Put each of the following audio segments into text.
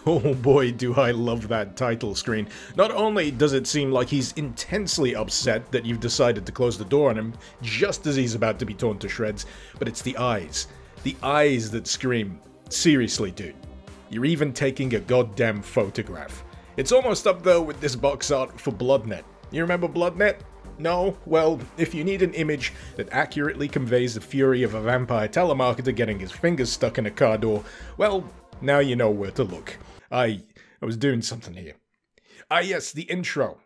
Oh boy, do I love that title screen. Not only does it seem like he's intensely upset that you've decided to close the door on him just as he's about to be torn to shreds, but it's the eyes. The eyes that scream, seriously dude, you're even taking a goddamn photograph. It's almost up though with this box art for BloodNet. You remember BloodNet? No? Well, if you need an image that accurately conveys the fury of a vampire telemarketer getting his fingers stuck in a car door, well, now you know where to look. I was doing something here. Ah yes, the intro.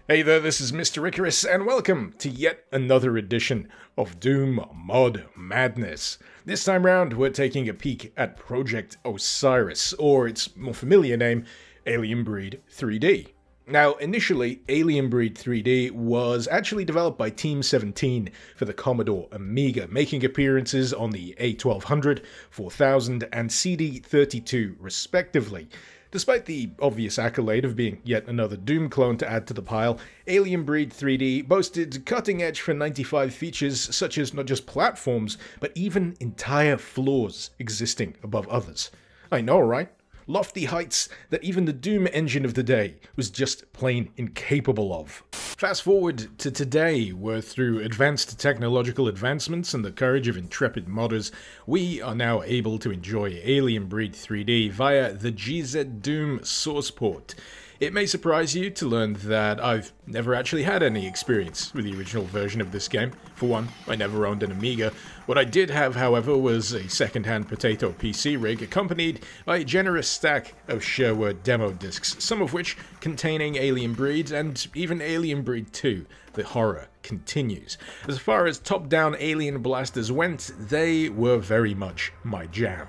Hey there, this is Mr. Icarus, and welcome to yet another edition of Doom Mod Madness. This time round, we're taking a peek at Project Osiris, or its more familiar name, Alien Breed 3D. Now, initially, Alien Breed 3D was actually developed by Team 17 for the Commodore Amiga, making appearances on the A1200, 4000, and CD32 respectively. Despite the obvious accolade of being yet another Doom clone to add to the pile, Alien Breed 3D boasted cutting-edge for 95 features such as not just platforms, but even entire floors existing above others. I know, right? Lofty heights that even the Doom engine of the day was just plain incapable of. Fast forward to today, where through advanced technological advancements and the courage of intrepid modders, we are now able to enjoy Alien Breed 3D via the GZ Doom source port. It may surprise you to learn that I've never actually had any experience with the original version of this game. For one, I never owned an Amiga. What I did have, however, was a second-hand potato PC rig accompanied by a generous stack of shareware demo discs, some of which containing Alien Breed and even Alien Breed 2. The horror continues. As far as top-down alien blasters went, they were very much my jam.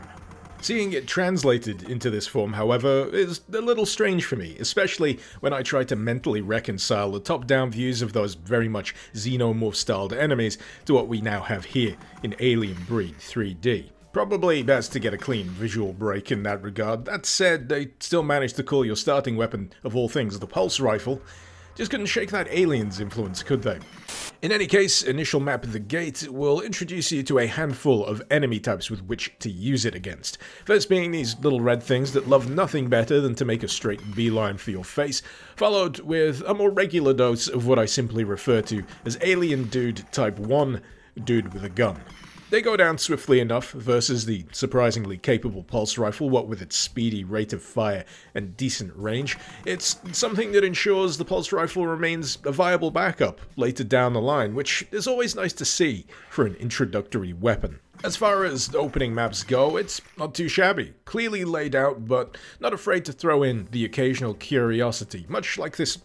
Seeing it translated into this form, however, is a little strange for me, especially when I try to mentally reconcile the top-down views of those very much Xenomorph-styled enemies to what we now have here in Alien Breed 3D. Probably best to get a clean visual break in that regard. That said, they still managed to call your starting weapon, of all things, the pulse rifle. Just couldn't shake that aliens influence, could they? In any case, initial map of the gate will introduce you to a handful of enemy types with which to use it against. First being these little red things that love nothing better than to make a straight beeline for your face, followed with a more regular dose of what I simply refer to as Alien Dude Type 1, Dude with a Gun. They go down swiftly enough versus the surprisingly capable pulse rifle, what with its speedy rate of fire and decent range. It's something that ensures the pulse rifle remains a viable backup later down the line, which is always nice to see for an introductory weapon. As far as opening maps go, it's not too shabby, clearly laid out, but not afraid to throw in the occasional curiosity, much like this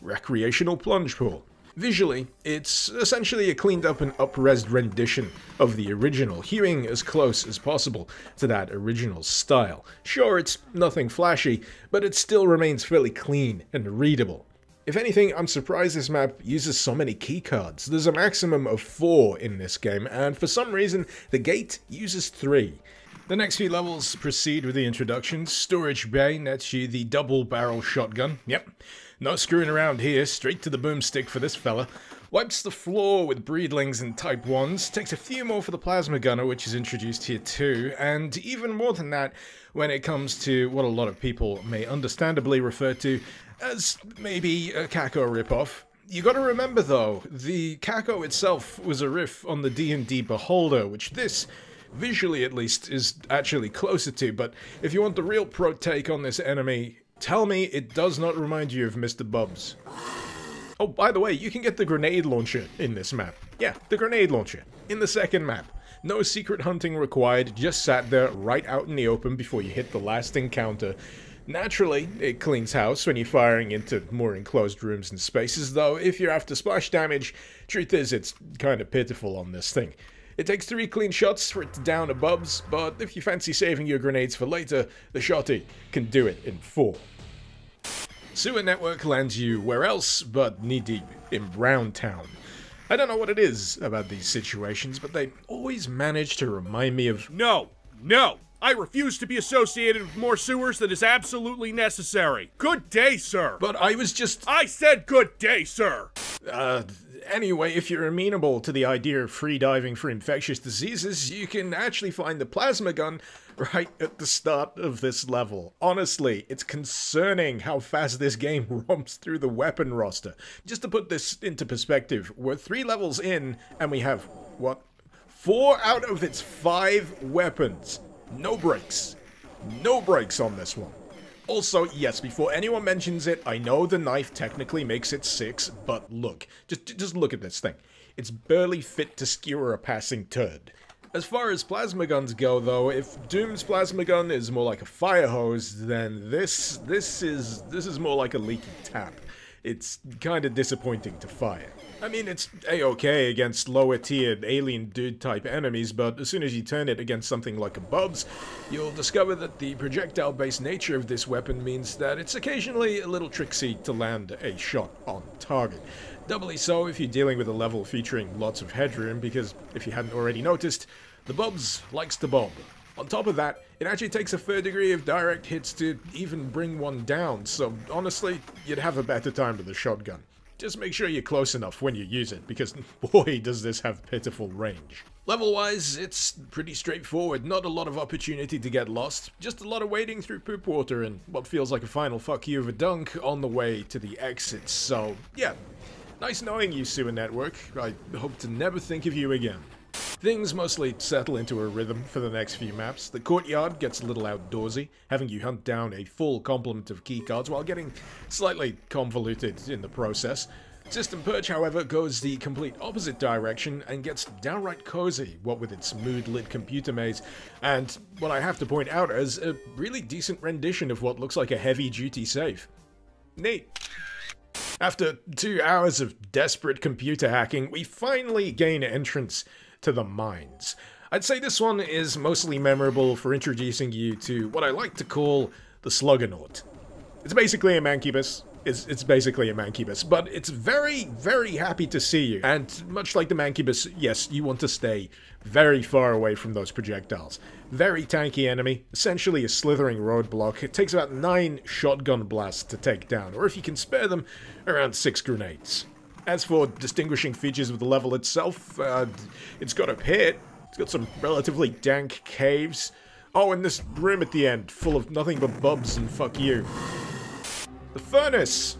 recreational plunge pool. Visually, it's essentially a cleaned up and up-resed rendition of the original, hewing as close as possible to that original style. Sure, it's nothing flashy, but it still remains fairly clean and readable. If anything, I'm surprised this map uses so many keycards. There's a maximum of 4 in this game, and for some reason, the gate uses 3. The next few levels proceed with the introduction. Storage bay nets you the double-barrel shotgun. Yep. No screwing around here, straight to the boomstick for this fella. Wipes the floor with breedlings and Type 1s, takes a few more for the plasma gunner, which is introduced here too, and even more than that when it comes to what a lot of people may understandably refer to as maybe a Kako ripoff. You gotta remember though, the Kako itself was a riff on the D&D Beholder, which this, visually at least, is actually closer to, but if you want the real pro take on this enemy, tell me it does not remind you of Mr. Bubs. Oh, by the way, you can get the grenade launcher in this map. Yeah, the grenade launcher. In the second map. No secret hunting required, just sat there right out in the open before you hit the last encounter. Naturally, it cleans house when you're firing into more enclosed rooms and spaces, though if you're after splash damage, truth is it's kinda pitiful on this thing. It takes 3 clean shots for it to down a Bubs, but if you fancy saving your grenades for later, the shotty can do it in 4. Sewer network lands you where else but knee-deep in Brown Town. I don't know what it is about these situations, but they always manage to remind me of— No! I refuse to be associated with more sewers than is absolutely necessary. Good day, sir! But I was just— I said good day, sir! Anyway, if you're amenable to the idea of free diving for infectious diseases, you can actually find the plasma gun right at the start of this level. Honestly, it's concerning how fast this game romps through the weapon roster. Just to put this into perspective, we're 3 levels in, and we have, what? 4 out of its 5 weapons. No breaks. No breaks on this one. Also, yes, before anyone mentions it, I know the knife technically makes it 6, but look. Just look at this thing. It's barely fit to skewer a passing turd. As far as plasma guns go, though, if Doom's plasma gun is more like a fire hose, then this is more like a leaky tap. It's kinda disappointing to fire. I mean, it's a-okay against lower-tiered alien dude-type enemies, but as soon as you turn it against something like a Bubs, you'll discover that the projectile-based nature of this weapon means that it's occasionally a little tricksy to land a shot on target. Doubly so if you're dealing with a level featuring lots of headroom, because if you hadn't already noticed, the Bubs likes to bob. On top of that, it actually takes a fair degree of direct hits to even bring one down, so honestly, you'd have a better time with a shotgun. Just make sure you're close enough when you use it, because boy does this have pitiful range. Level-wise, it's pretty straightforward, not a lot of opportunity to get lost, just a lot of wading through poop water and what feels like a final fuck you of a dunk on the way to the exits, so yeah. Nice knowing you, Sewer Network. I hope to never think of you again. Things mostly settle into a rhythm for the next few maps. The Courtyard gets a little outdoorsy, having you hunt down a full complement of keycards while getting slightly convoluted in the process. System Purge, however, goes the complete opposite direction and gets downright cozy, what with its mood-lit computer maze, and what I have to point out as a really decent rendition of what looks like a heavy-duty safe. Neat. After 2 hours of desperate computer hacking, we finally gain entrance to the mines. I'd say this one is mostly memorable for introducing you to what I like to call the Sluggernaut. It's basically a mancubus. It's basically a mancubus, but it's very, very happy to see you. And much like the mancubus, yes, you want to stay very far away from those projectiles. Very tanky enemy, essentially a slithering roadblock. It takes about 9 shotgun blasts to take down, or if you can spare them, around 6 grenades. As for distinguishing features of the level itself, it's got a pit, it's got some relatively dank caves. Oh, and this room at the end, full of nothing but bubs and fuck you. The furnace!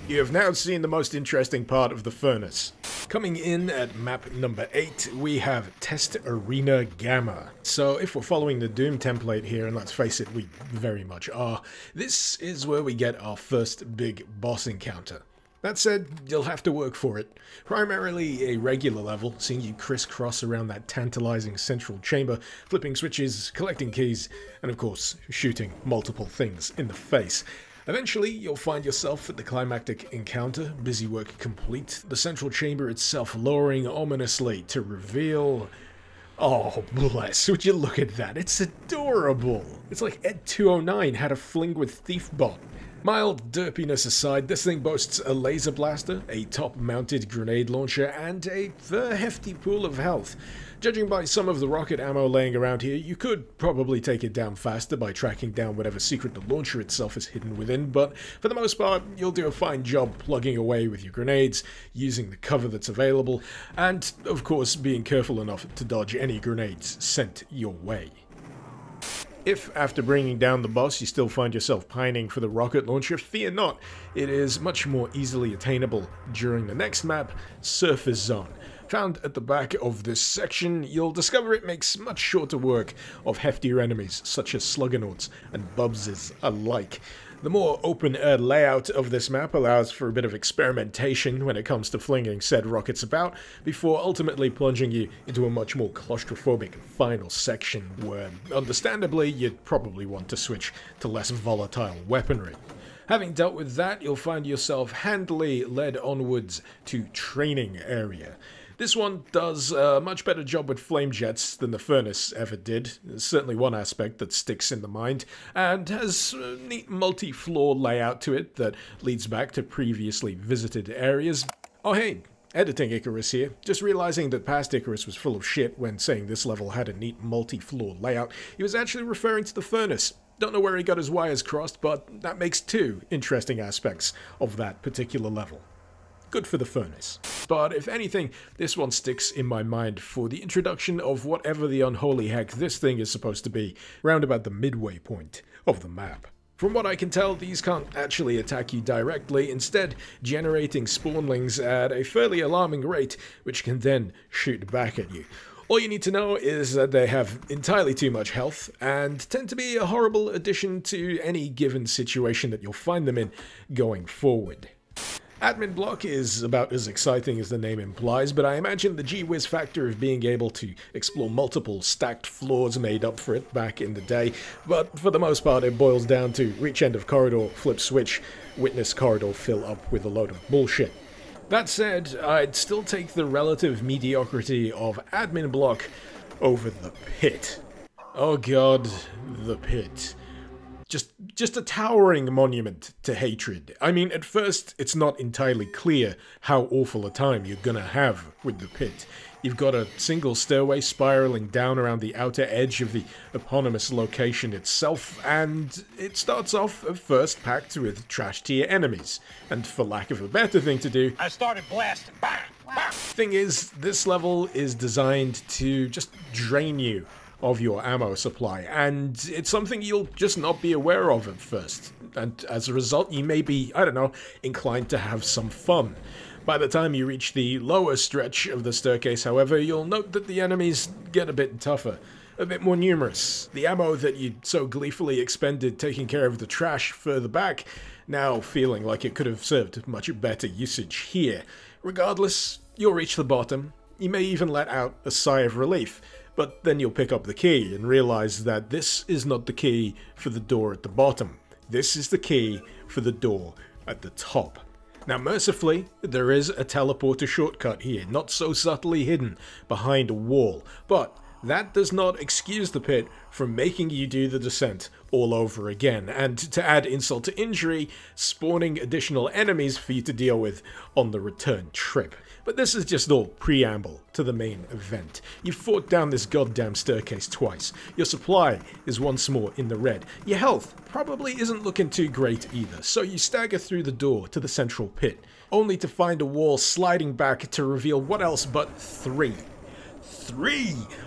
You have now seen the most interesting part of the furnace. Coming in at map number 8, we have Test Arena Gamma. So if we're following the Doom template here, and let's face it, we very much are, this is where we get our first big boss encounter. That said, you'll have to work for it. Primarily a regular level, seeing you crisscross around that tantalizing central chamber, flipping switches, collecting keys, and of course, shooting multiple things in the face. Eventually, you'll find yourself at the climactic encounter, busy work complete, the central chamber itself lowering ominously to reveal... Oh, bless, would you look at that? It's adorable! It's like Ed 209 had a fling with Thiefbot. Mild derpiness aside, this thing boasts a laser blaster, a top-mounted grenade launcher, and a fair hefty pool of health. Judging by some of the rocket ammo laying around here, you could probably take it down faster by tracking down whatever secret the launcher itself is hidden within, but for the most part, you'll do a fine job plugging away with your grenades, using the cover that's available, and, of course, being careful enough to dodge any grenades sent your way. If, after bringing down the boss, you still find yourself pining for the rocket launcher, fear not. It is much more easily attainable during the next map, Surface Zone. Found at the back of this section, you'll discover it makes much shorter work of heftier enemies, such as Sluggernauts and Bubses alike. The more open-air layout of this map allows for a bit of experimentation when it comes to flinging said rockets about, before ultimately plunging you into a much more claustrophobic final section where, understandably, you'd probably want to switch to less volatile weaponry. Having dealt with that, you'll find yourself handily led onwards to Training Area. This one does a much better job with flame jets than the furnace ever did. There's certainly one aspect that sticks in the mind, and has a neat multi-floor layout to it that leads back to previously visited areas. Oh hey, editing Icarus here. Just realizing that past Icarus was full of shit when saying this level had a neat multi-floor layout. He was actually referring to the furnace. Don't know where he got his wires crossed, but that makes two interesting aspects of that particular level. Good for the furnace. But if anything, this one sticks in my mind for the introduction of whatever the unholy heck this thing is supposed to be, round about the midway point of the map. From what I can tell, these can't actually attack you directly, instead generating spawnlings at a fairly alarming rate, which can then shoot back at you. All you need to know is that they have entirely too much health, and tend to be a horrible addition to any given situation that you'll find them in going forward. Admin block is about as exciting as the name implies, but I imagine the gee-whiz factor of being able to explore multiple stacked floors made up for it back in the day, but for the most part it boils down to reach end of corridor, flip switch, witness corridor fill up with a load of bullshit. That said, I'd still take the relative mediocrity of admin block over the pit. Oh god, the pit. Just a towering monument to hatred. I mean, at first, it's not entirely clear how awful a time you're gonna have with the pit. You've got a single stairway spiraling down around the outer edge of the eponymous location itself, and it starts off at first packed with trash-tier enemies. And for lack of a better thing to do, I started blasting. Bang! Bang! Thing is, this level is designed to just drain you of your ammo supply, and it's something you'll just not be aware of at first, and as a result you may be, I don't know, inclined to have some fun. By the time you reach the lower stretch of the staircase, however, you'll note that the enemies get a bit tougher, a bit more numerous. The ammo that you so gleefully expended taking care of the trash further back, now feeling like it could have served much better usage here. Regardless, you'll reach the bottom. You may even let out a sigh of relief, but then you'll pick up the key and realize that this is not the key for the door at the bottom. This is the key for the door at the top. Now mercifully, there is a teleporter shortcut here, not so subtly hidden behind a wall, but that does not excuse the pit from making you do the descent all over again, and to add insult to injury, spawning additional enemies for you to deal with on the return trip. But this is just all preamble to the main event. You've fought down this goddamn staircase twice. Your supply is once more in the red. Your health probably isn't looking too great either, so you stagger through the door to the central pit, only to find a wall sliding back to reveal what else but three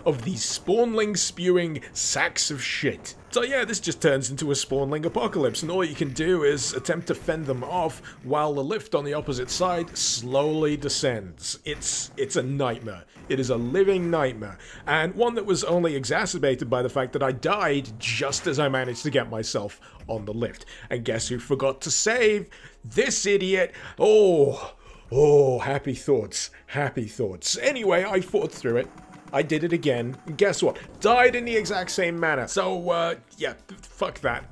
of these spawnling spewing sacks of shit. So yeah, this just turns into a spawnling apocalypse, and all you can do is attempt to fend them off while the lift on the opposite side slowly descends. It's a nightmare. It is a living nightmare, and one that was only exacerbated by the fact that I died just as I managed to get myself on the lift. And guess who forgot to save? This idiot! Oh, happy thoughts, happy thoughts. Anyway, I fought through it. I did it again. And guess what? Died in the exact same manner. So, yeah, fuck that.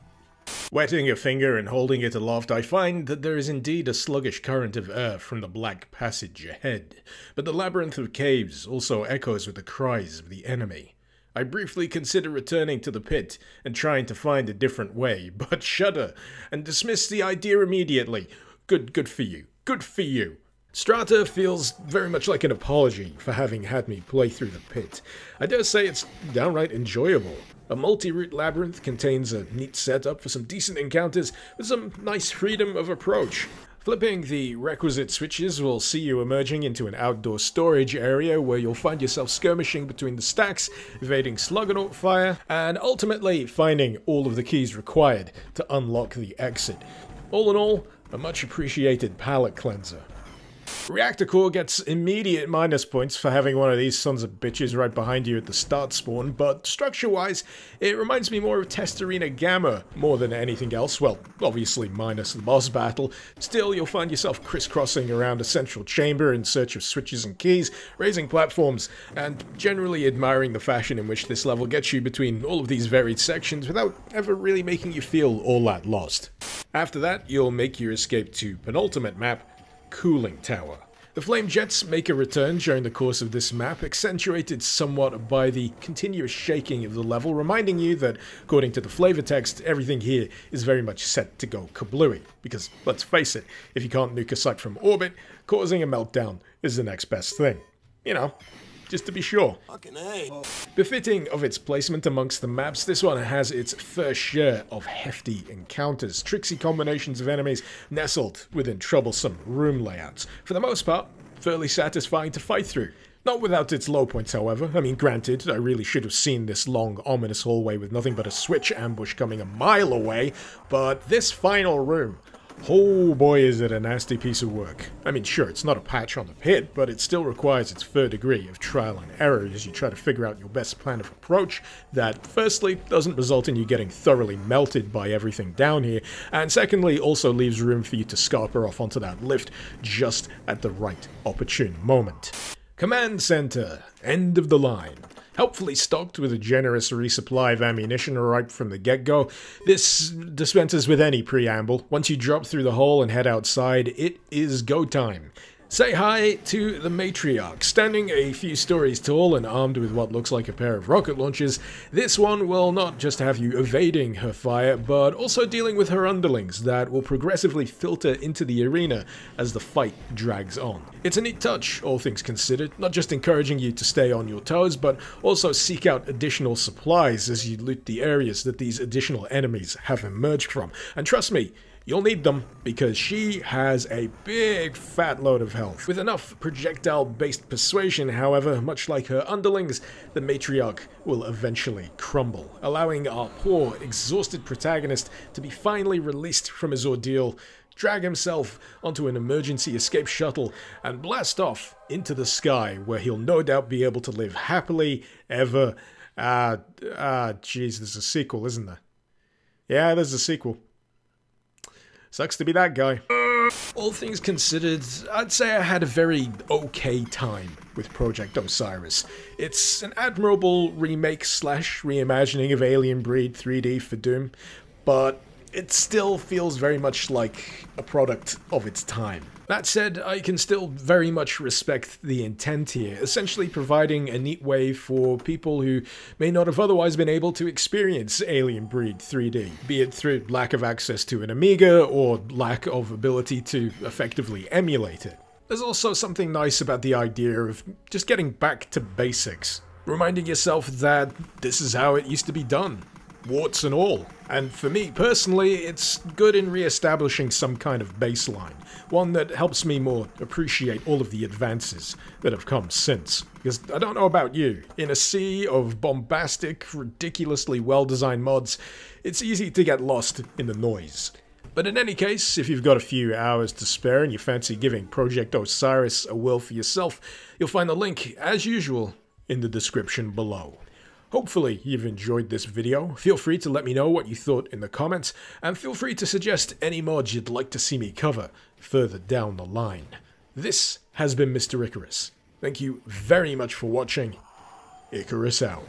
Wetting a finger and holding it aloft, I find that there is indeed a sluggish current of air from the black passage ahead. But the labyrinth of caves also echoes with the cries of the enemy. I briefly consider returning to the pit and trying to find a different way, but shudder and dismiss the idea immediately. Good for you. Good for you. Strata feels very much like an apology for having had me play through the pit. I dare say it's downright enjoyable. A multi-route labyrinth contains a neat setup for some decent encounters with some nice freedom of approach. Flipping the requisite switches will see you emerging into an outdoor storage area where you'll find yourself skirmishing between the stacks, evading Sluggernaut fire, and ultimately finding all of the keys required to unlock the exit. All in all, a much appreciated palate cleanser. Reactor Core gets immediate minus points for having one of these sons of bitches right behind you at the start spawn, but structure-wise, it reminds me more of Test Arena Gamma more than anything else. Well, obviously minus the boss battle. Still, you'll find yourself crisscrossing around a central chamber in search of switches and keys, raising platforms, and generally admiring the fashion in which this level gets you between all of these varied sections without ever really making you feel all that lost. After that, you'll make your escape to penultimate map, Cooling Tower. The flame jets make a return during the course of this map, accentuated somewhat by the continuous shaking of the level, reminding you that, according to the flavor text, everything here is very much set to go kablooey. Because, let's face it, if you can't nuke a site from orbit, causing a meltdown is the next best thing. You know, just to be sure. Fucking A. Befitting of its placement amongst the maps, this one has its fair share of hefty encounters, tricksy combinations of enemies nestled within troublesome room layouts. For the most part, fairly satisfying to fight through. Not without its low points, however. I mean, granted, I really should have seen this long, ominous hallway with nothing but a switch ambush coming a mile away, but this final room, oh boy is it a nasty piece of work. I mean, sure, it's not a patch on the pit, but it still requires its fair degree of trial and error as you try to figure out your best plan of approach that, firstly, doesn't result in you getting thoroughly melted by everything down here, and secondly, also leaves room for you to scarper off onto that lift just at the right opportune moment. Command Center, end of the line. Helpfully stocked with a generous resupply of ammunition right from the get-go, this dispenses with any preamble. Once you drop through the hole and head outside, it is go time. Say hi to the matriarch. Standing a few stories tall and armed with what looks like a pair of rocket launchers, this one will not just have you evading her fire, but also dealing with her underlings that will progressively filter into the arena as the fight drags on. It's a neat touch, all things considered, not just encouraging you to stay on your toes, but also seek out additional supplies as you loot the areas that these additional enemies have emerged from. And trust me, you'll need them, because she has a big fat load of health. With enough projectile-based persuasion, however, much like her underlings, the matriarch will eventually crumble, allowing our poor, exhausted protagonist to be finally released from his ordeal, drag himself onto an emergency escape shuttle, and blast off into the sky, where he'll no doubt be able to live happily ever... Jeez, there's a sequel, isn't there? Yeah, there's a sequel. Sucks to be that guy. All things considered, I'd say I had a very okay time with Project Osiris. It's an admirable remake / reimagining of Alien Breed 3D for Doom, but it still feels very much like a product of its time. That said, I can still very much respect the intent here, essentially providing a neat way for people who may not have otherwise been able to experience Alien Breed 3D, be it through lack of access to an Amiga or lack of ability to effectively emulate it. There's also something nice about the idea of just getting back to basics, reminding yourself that this is how it used to be done, warts and all. And for me personally, it's good in re-establishing some kind of baseline, one that helps me more appreciate all of the advances that have come since. Because I don't know about you, in a sea of bombastic, ridiculously well-designed mods, it's easy to get lost in the noise. But in any case, if you've got a few hours to spare and you fancy giving Project Osiris a whirl for yourself, you'll find the link, as usual, in the description below. Hopefully you've enjoyed this video. Feel free to let me know what you thought in the comments, and feel free to suggest any mods you'd like to see me cover further down the line. This has been Mr. Icarus. Thank you very much for watching. Icarus out.